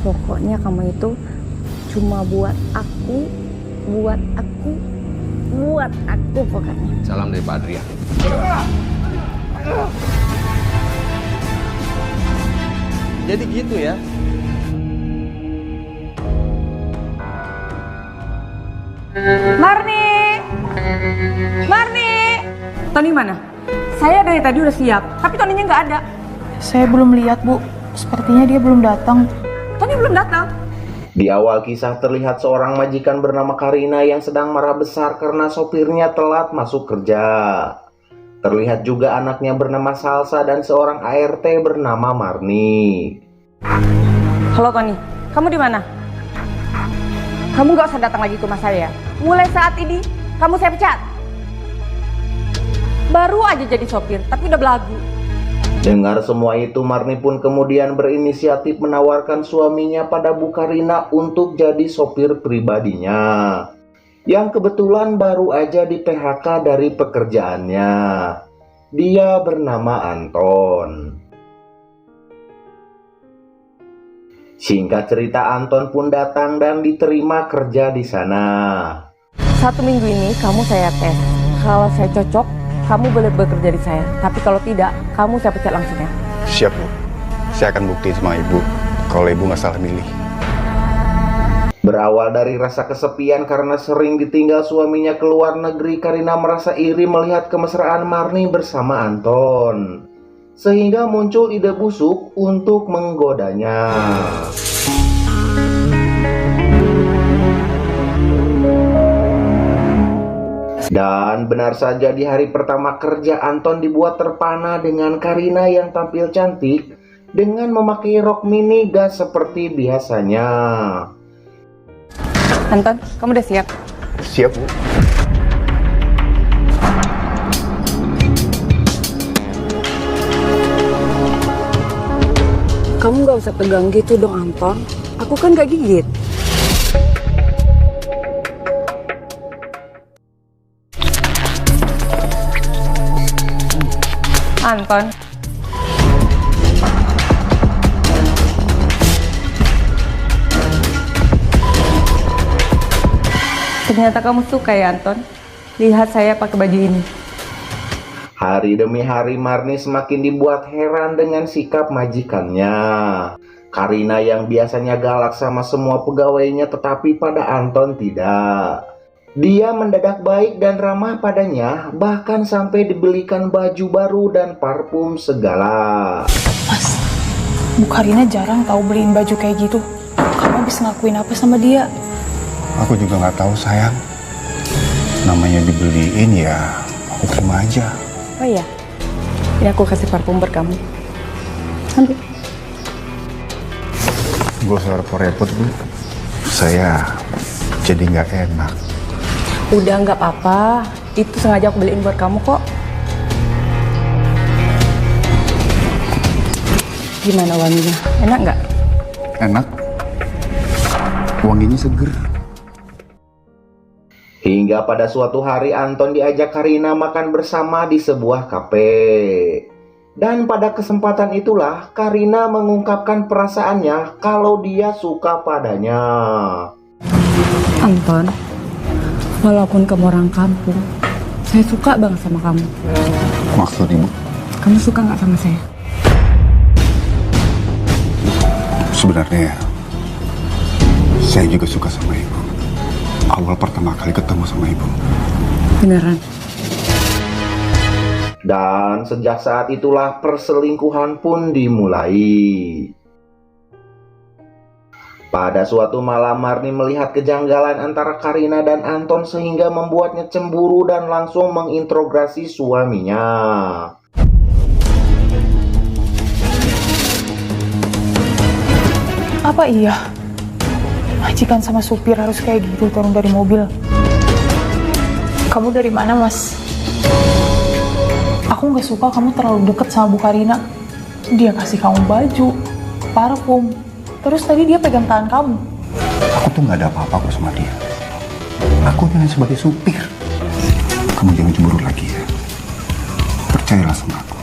Pokoknya kamu itu cuma buat aku pokoknya. Salam dari Pak Adrian. Jadi gitu ya. Marni, Tony mana? Saya dari tadi udah siap, tapi Tonynya nggak ada. Saya belum lihat, Bu. Sepertinya dia belum datang. Tony belum datang. Di awal kisah terlihat seorang majikan bernama Karina yang sedang marah besar karena sopirnya telat masuk kerja. Terlihat juga anaknya bernama Salsa dan seorang ART bernama Marni. Halo Tony, kamu di mana? Kamu nggak usah datang lagi ke rumah saya. Mulai saat ini, kamu saya pecat. Baru aja jadi sopir, tapi udah belagu. Dengar semua itu, Marni pun kemudian berinisiatif menawarkan suaminya pada Bu Karina untuk jadi sopir pribadinya. Yang kebetulan baru aja di PHK dari pekerjaannya. Dia bernama Anton. Singkat cerita, Anton pun datang dan diterima kerja di sana. 1 minggu ini kamu saya tes. Kalau saya cocok, kamu boleh bekerja di saya. Tapi kalau tidak, kamu saya pecat langsung ya. Siap, Bu. Saya akan buktiin sama Ibu kalau Ibu nggak salah milih. Berawal dari rasa kesepian karena sering ditinggal suaminya ke luar negeri, Karina merasa iri melihat kemesraan Marni bersama Anton. Sehingga muncul ide busuk untuk menggodanya. Dan benar saja di hari pertama kerja, Anton dibuat terpana dengan Karina yang tampil cantik dengan memakai rok mini gas seperti biasanya. Anton, kamu udah siap? Siap, Bu. Kamu gak usah tegang gitu dong Anton. Aku kan gak gigit. Anton. Ternyata kamu suka ya Anton. Lihat saya pakai baju ini. Hari demi hari Marni semakin dibuat heran dengan sikap majikannya. Karina yang biasanya galak sama semua pegawainya, tetapi pada Anton tidak. Dia mendadak baik dan ramah padanya, bahkan sampai dibelikan baju baru dan parfum segala. Mas, Bu Karina jarang tahu beliin baju kayak gitu. Kamu habis ngakuin apa sama dia? Aku juga nggak tahu, sayang. Namanya dibeliin ya, aku terima aja. Oh iya, ini aku kasih parfum buat kamu. Ambil. Gue usah repot-repot, Bu. Saya jadi nggak enak. Udah nggak apa-apa, itu sengaja aku beliin buat kamu kok. Gimana wanginya? Enak nggak? Enak. Wanginya seger. Hingga pada suatu hari Anton diajak Karina makan bersama di sebuah kafe. Dan pada kesempatan itulah Karina mengungkapkan perasaannya kalau dia suka padanya. Anton, walaupun kamu orang kampung, saya suka banget sama kamu. Maksud Ibu? Kamu suka nggak sama saya? Sebenarnya saya juga suka sama Ibu. Awal pertama kali ketemu sama Ibu. Beneran? Dan sejak saat itulah perselingkuhan pun dimulai. Pada suatu malam Marni melihat kejanggalan antara Karina dan Anton sehingga membuatnya cemburu dan langsung menginterogasi suaminya. Apa iya? Majikan sama supir harus kayak gitu turun dari mobil. Kamu dari mana, Mas? Aku nggak suka kamu terlalu deket sama Bu Karina. Dia kasih kamu baju, parfum, terus tadi dia pegang tangan kamu. Aku tuh nggak ada apa-apa kok sama dia. Aku hanya sebagai supir. Kamu jangan cemburu lagi ya. Percayalah sama aku.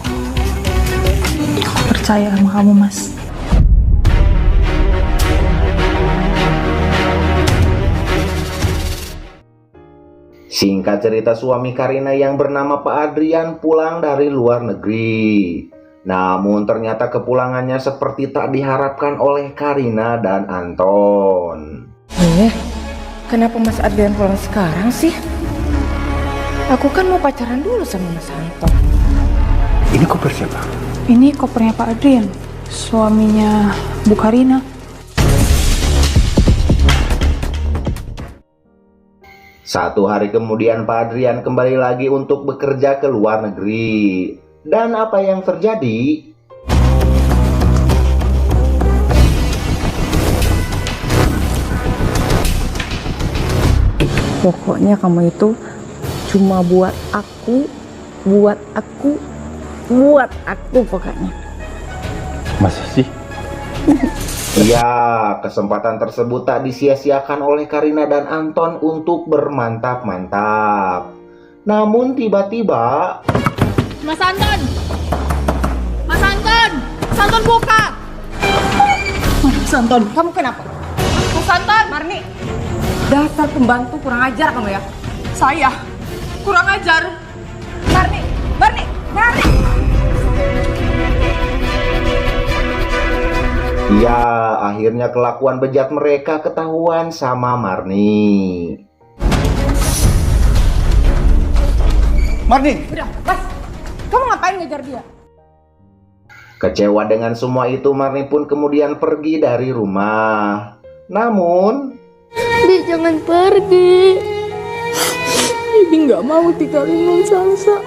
Aku percaya sama kamu, Mas. Singkat cerita, suami Karina yang bernama Pak Adrian pulang dari luar negeri. Namun ternyata kepulangannya seperti tak diharapkan oleh Karina dan Anton. Kenapa Mas Adrian pulang sekarang sih? Aku kan mau pacaran dulu sama Mas Anton. Ini koper siapa? Ini kopernya Pak Adrian, suaminya Bu Karina. Satu hari kemudian Pak Adrian kembali lagi untuk bekerja ke luar negeri. Dan apa yang terjadi? Pokoknya kamu itu cuma buat aku pokoknya. Masa sih? Ya, kesempatan tersebut tak disia-siakan oleh Karina dan Anton untuk bermantap-mantap. Namun tiba-tiba... Mas Anton! Mas Anton! Mas Anton buka! Mas Anton! Kamu kenapa? Mas Anton! Marni, dasar pembantu kurang ajar kamu ya. Saya kurang ajar. Marni. Ya, akhirnya kelakuan bejat mereka ketahuan sama Marni. Marni! Udah, Mas. Kamu ngapain ngejar dia? Kecewa dengan semua itu, Marni pun kemudian pergi dari rumah. Namun... Bi, jangan pergi. Bibi nggak mau tinggalin Non Salsa.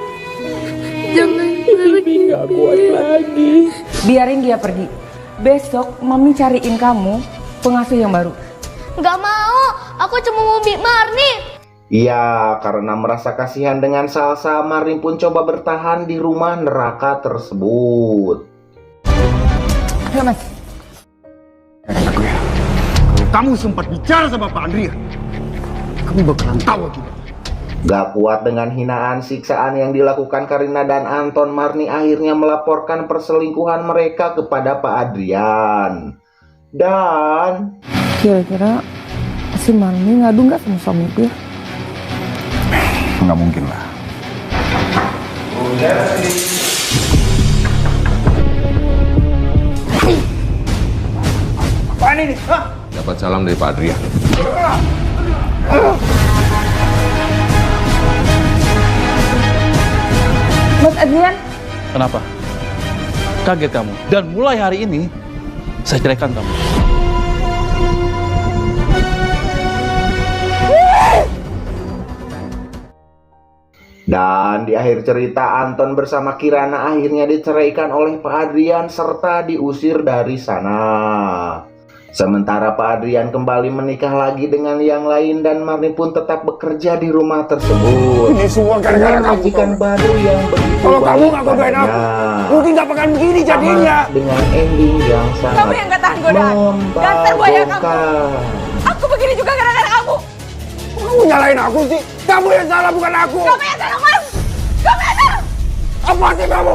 Jangan pergi. Bibi nggak kuat lagi. Biarin dia pergi. Besok Mami cariin kamu pengasuh yang baru. Nggak mau. Aku cuma mau Bi Marni. Ya, karena merasa kasihan dengan Salsa, Marni pun coba bertahan di rumah neraka tersebut. Ayo Mas. Aku ya, kalau kamu sempat bicara sama Pak Adrian, kamu bakalan tahu akibatnya. Gak kuat dengan hinaan siksaan yang dilakukan Karina dan Anton, Marni akhirnya melaporkan perselingkuhan mereka kepada Pak Adrian. Dan... Kira-kira si Marni ngadu nggak sama suami dia? Nggak mungkin lah. Apaan ini? Hah? Dapat salam dari Pak Adrian. Mas Adrian, Kenapa? Kaget kamu? Dan mulai hari ini, saya ceraikan kamu. Dan di akhir cerita, Anton bersama Kirana akhirnya diceraikan oleh Pak Adrian serta diusir dari sana. Sementara Pak Adrian kembali menikah lagi dengan yang lain dan Marni pun tetap bekerja di rumah tersebut. Ini semua gara-gara Dengan kamu. majikan baru yang begitu Kalau kamu baik nggak godain aku, padanya. mungkin nggak bakalan begini jadinya. Sama dengan ending yang sangat kamu yang gak tahan godaan. Dasar buaya kamu. membagokan. Aku begini juga gara-gara kamu. Kamu nyalain aku sih. Kamu yang salah bukan aku. Kamu yang salah, Mas. Kamu yang salah. Apa sih kamu?